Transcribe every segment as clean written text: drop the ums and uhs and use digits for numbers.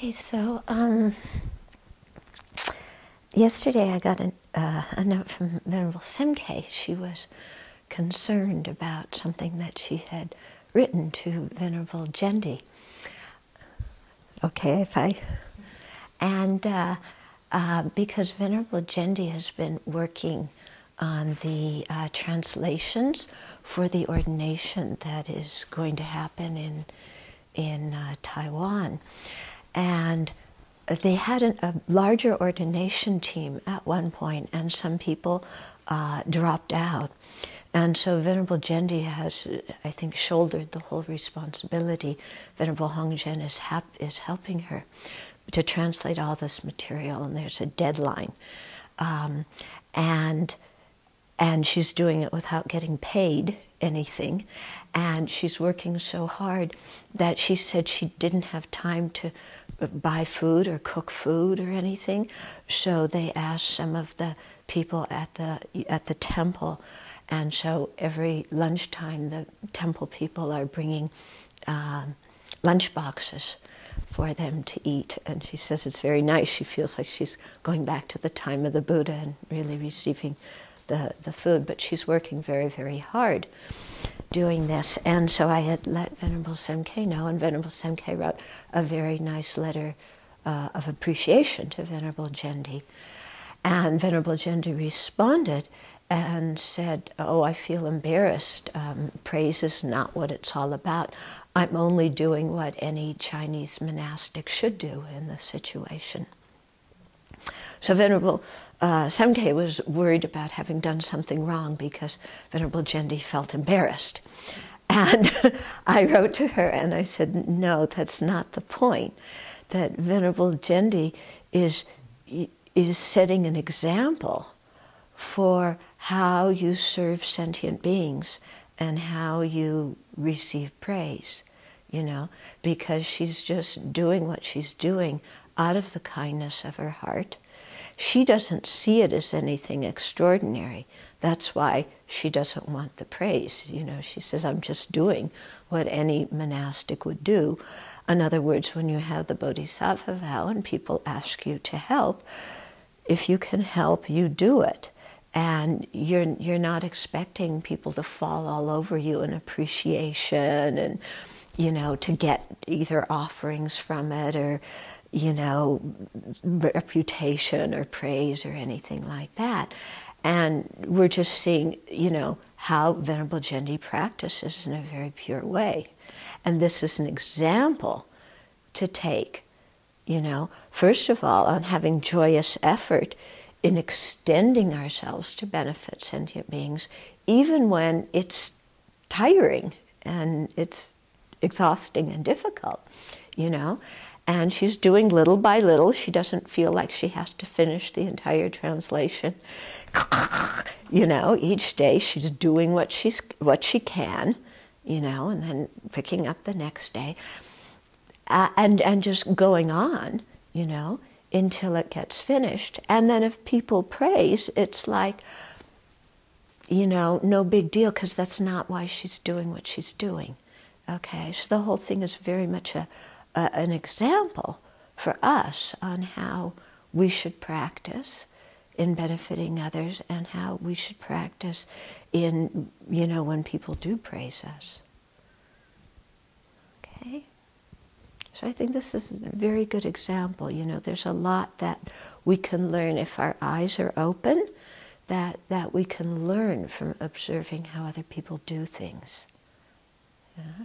Okay, so yesterday I got a note from Venerable Semke. She was concerned about something that she had written to Venerable Jendi. Okay, if I... And because Venerable Jendi has been working on the translations for the ordination that is going to happen in Taiwan. And they had a larger ordination team at one point, and some people dropped out. And so Venerable Jendi has, I think, shouldered the whole responsibility. Venerable Hongzhen is helping her to translate all this material, and there's a deadline. And she's doing it without getting paid anything. And she's working so hard that she said she didn't have time to buy food or cook food or anything. So they asked some of the people at the temple, and so every lunchtime the temple people are bringing lunch boxes for them to eat. And she says it's very nice. She feels like she's going back to the time of the Buddha and really receiving the food, but she's working very, very hard doing this. And so I had let Venerable Semke know, and Venerable Semke wrote a very nice letter of appreciation to Venerable Jendi. And Venerable Jendi responded and said, "Oh, I feel embarrassed. Praise is not what it's all about. I'm only doing what any Chinese monastic should do in this situation." So Venerable Semke was worried about having done something wrong because Venerable Jendi felt embarrassed. And I wrote to her and I said, no, that's not the point. That Venerable Jendi is setting an example for how you serve sentient beings and how you receive praise, you know, because she's just doing what she's doing out of the kindness of her heart. She doesn't see it as anything extraordinary. That's why she doesn't want the praise. You know, she says, I'm just doing what any monastic would do. In other words, when you have the Bodhisattva vow and people ask you to help, if you can help, you do it. And you're not expecting people to fall all over you in appreciation and, you know, to get either offerings from it or, you know, reputation or praise or anything like that. And we're just seeing, you know, how Venerable Jendi practices in a very pure way. And this is an example to take, you know, first of all, on having joyous effort in extending ourselves to benefit sentient beings, even when it's tiring and it's exhausting and difficult, you know. And she's doing little by little. She doesn't feel like she has to finish the entire translation. You know, each day she's doing what she can, you know, and then picking up the next day. And just going on, you know, until it gets finished. And then if people praise, it's like, you know, no big deal, because that's not why she's doing what she's doing. Okay, so the whole thing is very much an example for us on how we should practice in benefiting others and how we should practice in, you know, when people do praise us. Okay? So I think this is a very good example. You know, there's a lot that we can learn if our eyes are open, that we can learn from observing how other people do things. Yeah?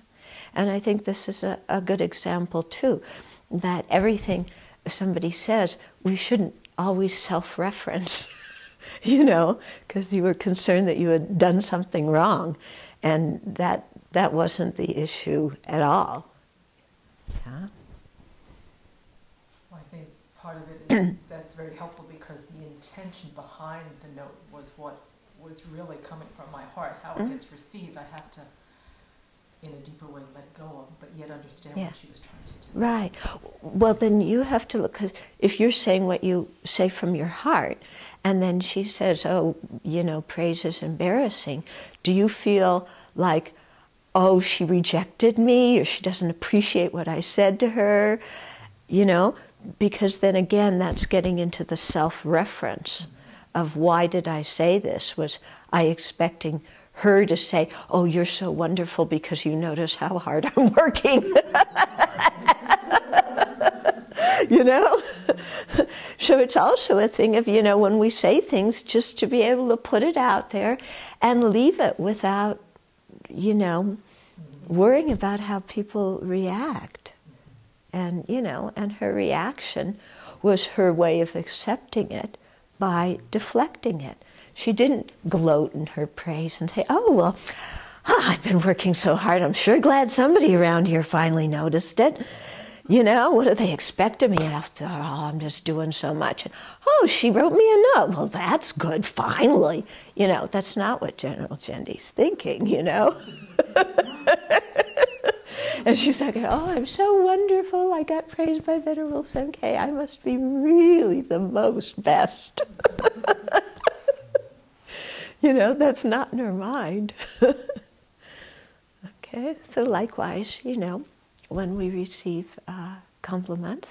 And I think this is a good example too, that everything somebody says, we shouldn't always self-reference, you know, because you were concerned that you had done something wrong, and that wasn't the issue at all. Yeah? Well, I think part of it is that's very helpful because the intention behind the note was what was really coming from my heart. How it gets received, I have to, in a deeper way, let go of, but yet understand what she was trying to do. Right. Well, then you have to look, because if you're saying what you say from your heart, and then she says, oh, you know, praise is embarrassing, do you feel like, oh, she rejected me, or she doesn't appreciate what I said to her? you know, because then again, that's getting into the self-reference of why did I say this? Was I expecting her to say, oh, you're so wonderful because you notice how hard I'm working? You know? So it's also a thing of, you know, when we say things, just to be able to put it out there and leave it without, you know, worrying about how people react. And, you know, and her reaction was her way of accepting it by deflecting it. She didn't gloat in her praise and say, oh, well, I've been working so hard. I'm sure glad somebody around here finally noticed it. You know, what do they expect of me after all? I'm just doing so much. Oh, she wrote me a note. Well, that's good, finally. You know, that's not what General Jendy's thinking, you know. And she's like, oh, I'm so wonderful. I got praised by Venerable Sankei. I must be really the most best. You know, that's not in her mind. Okay, so likewise, you know, when we receive compliments,